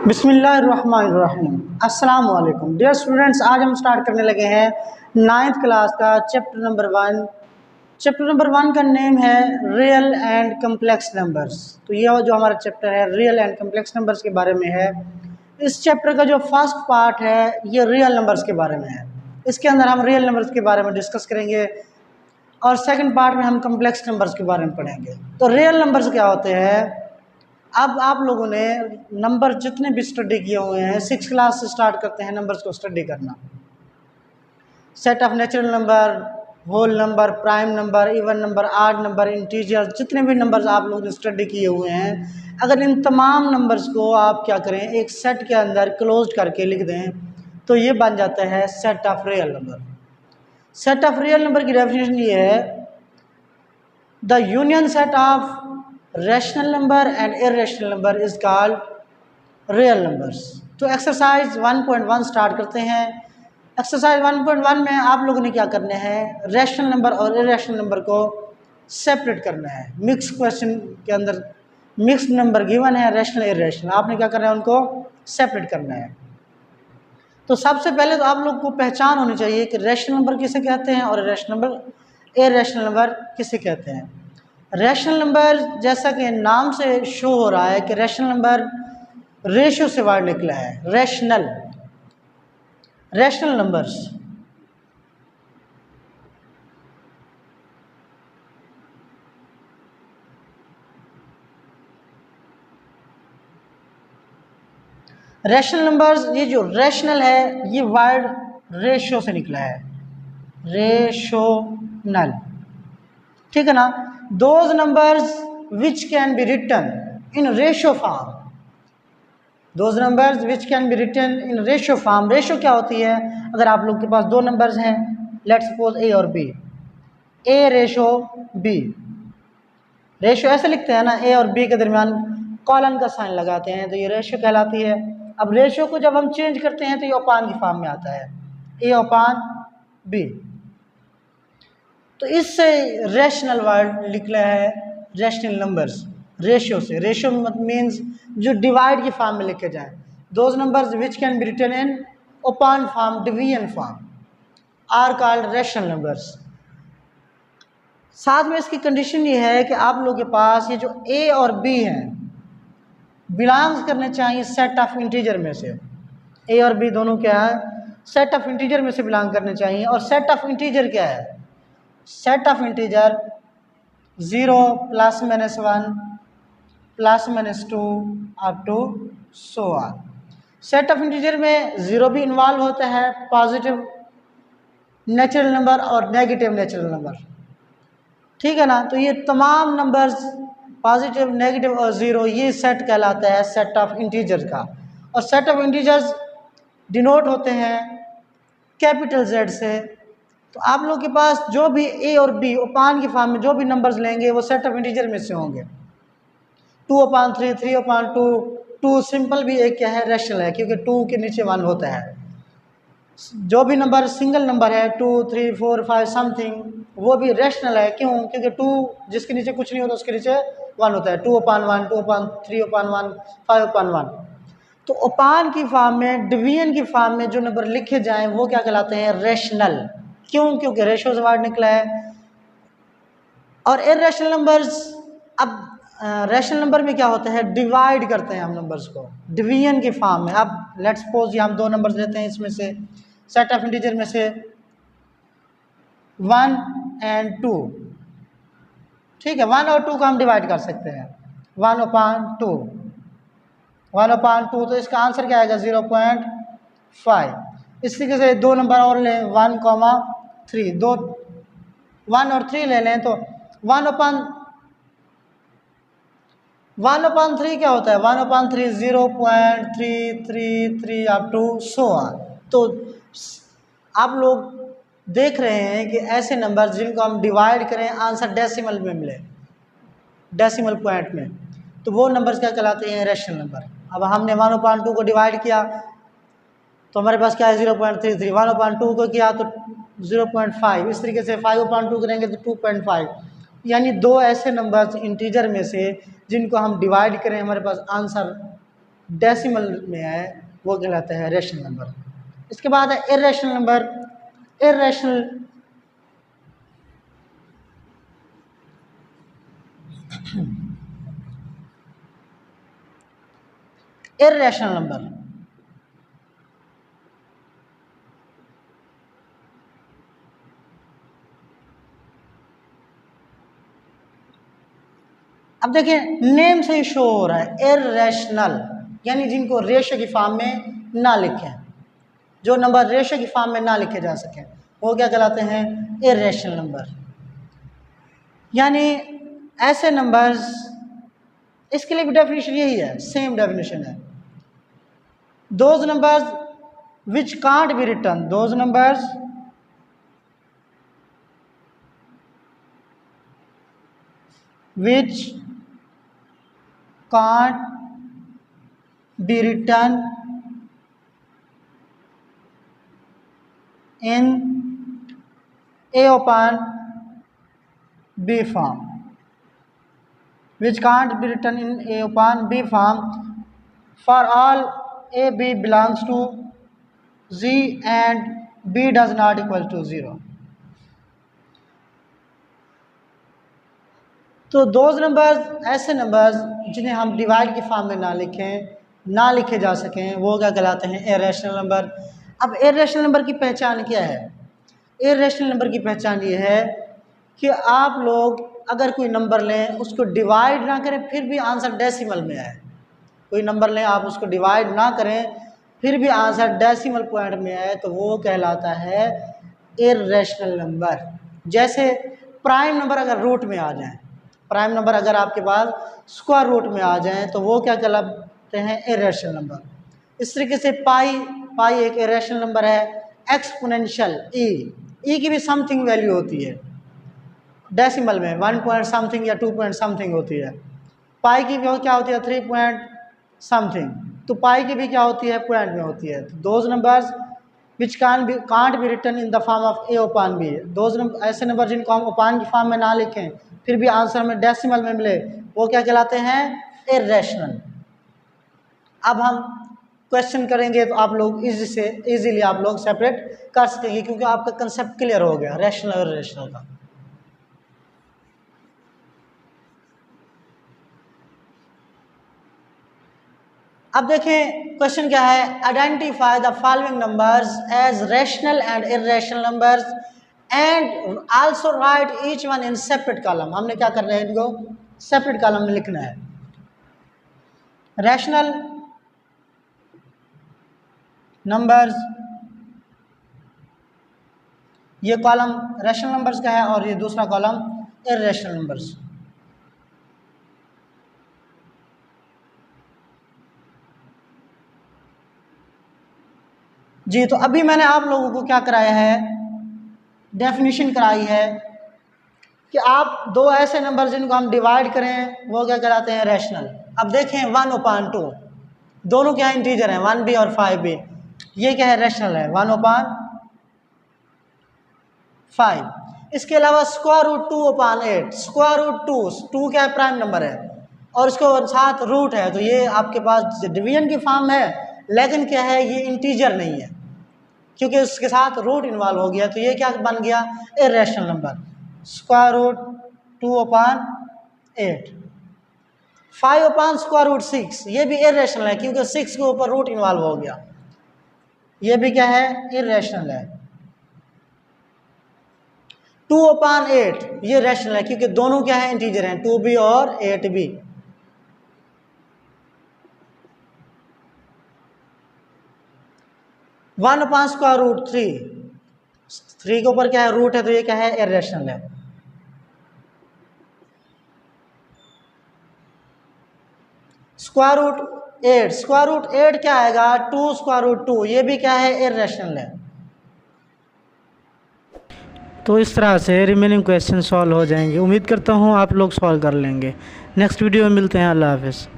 बिस्मिल्लाहिर्रहमानिर्रहीम। अस्सलाम वालेकुम डियर स्टूडेंट्स, आज हम स्टार्ट करने लगे हैं 9th क्लास का चैप्टर नंबर 1। चैप्टर नंबर 1 का नेम है रियल एंड कम्प्लेक्स नंबर्स। तो ये जो हमारा चैप्टर है रियल एंड कम्प्लेक्स नंबर्स के बारे में है। इस चैप्टर का जो फर्स्ट पार्ट है ये रियल नंबर्स के बारे में है। इसके अंदर हम रियल नंबर्स के बारे में डिस्कस करेंगे और सेकेंड पार्ट में हम कम्प्लेक्स नंबर्स के बारे में पढ़ेंगे। तो रियल नंबर्स क्या होते हैं, अब आप लोगों ने नंबर जितने भी स्टडी किए हुए हैं 6 क्लास से स्टार्ट करते हैं नंबर्स को स्टडी करना। Set of natural number, whole number, prime number, even number, odd number, integer, जितने भी नंबर्स आप लोगों ने स्टडी किए हुए हैं, अगर इन तमाम नंबर्स को आप क्या करें एक सेट के अंदर क्लोज करके लिख दें तो ये बन जाता है set of real number. Set of real number की डेफिनेशन ये है the union set of rational number and irrational number is called real numbers. तो एक्सरसाइज 1.1 स्टार्ट करते हैं। एक्सरसाइज 1.1 में आप लोगों ने क्या करना है, रैशनल नंबर और इरेशनल नंबर को सेपरेट करना है। मिक्स क्वेश्चन के अंदर मिक्स नंबर गिवन है, रैशनल इरेशनल, आपने क्या करना है उनको सेपरेट करना है। तो सबसे पहले तो आप लोग को पहचान होनी चाहिए कि रैशनल नंबर किसे कहते हैं और इरेशनल नंबर किसे कहते हैं। रैशनल नंबर जैसा कि नाम से शो हो रहा है कि रैशनल नंबर रेशियो से वर्ड निकला है। रैशनल नंबर्स रैशनल नंबर्स, ये जो रैशनल है ये वर्ड रेशियो से निकला है, रेशोनल, ठीक है ना। Those numbers which can be written in ratio form, those numbers which can be written in ratio form. Ratio क्या होती है, अगर आप लोग के पास दो नंबर्स हैं, लेट्स सपोज ए और बी, ए रेशो बी, रेशियो ऐसे लिखते हैं ना, ए और बी के दरमियान कॉलन का साइन लगाते हैं तो ये रेशियो कहलाती है। अब रेशियो को जब हम चेंज करते हैं तो ये अपान की फॉर्म में आता है, ए अपान बी। तो इससे रैशनल वर्ड निकला है रैशनल नंबर्स, रेशियो से। रेशियो मीन्स जो डिवाइड की फॉर्म में लिखे जाएं। Those numbers which can be written in upon form, division form are called rational numbers. साथ में इसकी कंडीशन ये है कि आप लोगों के पास ये जो ए और बी हैं बिलोंग्स करने चाहिए सेट ऑफ इंटीजर में से। ए और बी दोनों क्या है, सेट ऑफ इंटीजर में से बिलोंग करने चाहिए। और सेट ऑफ इंटीजर क्या है, set of integer 0 ± 1 ± 2 up to so on. Set of integer में 0 भी इन्वॉल्व होता है, पॉजिटिव नेचुरल नंबर और नेगेटिव नेचुरल नंबर, ठीक है ना। तो ये तमाम नंबर्स पॉजिटिव, नेगेटिव और 0 ये सेट कहलाता है सेट ऑफ इंटीजर का। और सेट ऑफ इंटीजर्स डिनोट होते हैं कैपिटल जेड से। तो आप लोग के पास जो भी ए और बी अपान की फॉर्म में जो भी नंबर्स लेंगे वो सेट ऑफ इंटीजर में से होंगे। 2/3, 3/2, 2 सिंपल भी एक क्या है, रैशनल है, क्योंकि 2 के नीचे 1 होता है। जो भी नंबर सिंगल नंबर है 2, 3, 4, 5 समथिंग, वो भी रैशनल है। क्यों, क्योंकि 2 जिसके नीचे कुछ नहीं होता उसके नीचे 1 होता है। 2/1, 2/3/1, 5/1। तो अपान की फॉर्म में, डिवीजन की फॉर्म में जो नंबर लिखे जाएं वो क्या कहलाते हैं, रैशनल। क्यों, क्योंकि रेशियो से वर्ड निकला है। और इरेशनल नंबर्स, अब रैशनल नंबर में क्या होता है, डिवाइड करते हैं हम नंबर्स को डिवीजन की फॉर्म में। अब लेट्स सपोज ये हम दो नंबर्स लेते हैं, इसमें से सेट ऑफ इंटीजर में से 1 और 2, ठीक है। 1 और 2 को हम डिवाइड कर सकते हैं, 1/2, 1/2, तो इसका आंसर क्या आएगा 0.5। इस तरीके से दो नंबर और लें 1,3, दो 1 और 3 ले लें तो 1/3 क्या होता है, 1/3 0.333 अप टू सो ऑन। तो आप लोग देख रहे हैं कि ऐसे नंबर जिनको हम डिवाइड करें आंसर डेसिमल में मिले, डेसिमल पॉइंट में, तो वो नंबर्स क्या कहलाते हैं, रैशनल नंबर। अब हमने 1/2 को डिवाइड किया तो हमारे पास क्या है 0.33, 1/2 को किया तो 0.5, इस तरीके से 5/2 करेंगे तो 2.5। यानी दो ऐसे नंबर्स इंटीजर में से जिनको हम डिवाइड करें हमारे पास आंसर डेसिमल में है वो कहलाता है रेशनल नंबर। इसके बाद है इर्रेशनल नंबर। इर्रेशनल नंबर अब देखिए नेम से ही शो हो रहा है इर्रेशनल, यानी जिनको रेशियो की फॉर्म में ना लिखें, जो नंबर रेशियो की फॉर्म में ना लिखे जा सकें वो क्या कहलाते हैं, इर्रेशनल नंबर। यानी ऐसे नंबर्स, इसके लिए भी डेफिनेशन यही है, सेम डेफिनेशन है। Those numbers which can't B return, those numbers which can't be written in A upon B form, which can't be written in A upon B form for all A B belongs to Z and B does not equal to 0। तो those numbers, ऐसे numbers जिन्हें हम divide की form में ना लिखे जा सकें वो क्या कहलाते हैं, इर्रेशनल नंबर। अब इर्रेशनल नंबर की पहचान क्या है, इर्रेशनल नंबर की पहचान ये है कि आप लोग अगर कोई नंबर लें उसको डिवाइड ना करें फिर भी आंसर डेसिमल में आए। कोई नंबर लें आप उसको डिवाइड ना करें फिर भी आंसर डेसिमल पॉइंट में आए तो वो कहलाता है इर्रेशनल नंबर। जैसे प्राइम नंबर अगर रूट में आ जाए, प्राइम नंबर अगर आपके पास स्क्वायर रूट में आ जाए तो वो क्या कहलाते हैं, इर्रेशनल नंबर। इस तरीके से पाई एक इर्रेशनल नंबर है। एक्सपोनेंशियल ई की भी समथिंग वैल्यू होती है डेसिमल में, 1 पॉइंट समथिंग या 2 पॉइंट समथिंग होती है। पाई की भी क्या होती है, 3 पॉइंट समथिंग। तो पाई की भी क्या होती है, पॉइंट में होती है। तो those numbers which can't be written in the form of a upon b, those number, ऐसे नंबर जिनको हम ओपान की फॉर्म में ना लिखें फिर भी आंसर में डेसिमल में मिले वो क्या कहलाते हैं, इर्रेशनल। अब हम क्वेश्चन करेंगे तो आप लोग इजीली आप लोग सेपरेट कर सकेंगे क्योंकि आपका कंसेप्ट क्लियर हो गया रैशनल और इर्रेशनल का। अब देखें क्वेश्चन क्या है, identify the following numbers as rational and irrational numbers and also write each one in separate column. हमने क्या करना है, इनको सेपरेट कॉलम में लिखना है। रैशनल नंबर्स, ये कॉलम रैशनल नंबर्स का है और ये दूसरा कॉलम इर्रेशनल नंबर्स। जी, तो अभी मैंने आप लोगों को क्या कराया है, डेफिनेशन कराई है कि आप दो ऐसे नंबर जिनको हम डिवाइड करें वो क्या कराते हैं, रैशनल। अब देखें 1/2 दोनों क्या इंटीजर हैं, 1b और 5b। ये क्या है, रैशनल है 1/5। इसके अलावा स्क्वायर रूट 2/8, स्क्वायर रूट 2 क्या है, प्राइम नंबर है और इसको साथ रूट है तो ये आपके पास डिवीजन की फॉर्म है लेकिन क्या है, ये इंटीजर नहीं है क्योंकि उसके साथ रूट इन्वॉल्व हो गया तो ये क्या बन गया, इर्रेशनल नंबर। Square root 2/8। 5/6 ये भी इर्रेशनल है क्योंकि 6 के ऊपर रूट इन्वॉल्व हो गया, ये भी क्या है, इर्रेशनल है। 2/8 ये रैशनल है क्योंकि दोनों क्या है, इंटीजर हैं, 2b और 8b। One upon square root 3 के ऊपर क्या है, रूट है तो ये क्या है, इर्रेशनल है। स्क्वायर रूट 8 क्या आएगा, 2 स्क्वायर रूट 2 ये भी क्या है, इर्रेशनल है। तो इस तरह से रिमेनिंग क्वेश्चन सॉल्व हो जाएंगे। उम्मीद करता हूँ आप लोग सॉल्व कर लेंगे। नेक्स्ट वीडियो में मिलते हैं। अल्लाह हाफिज़।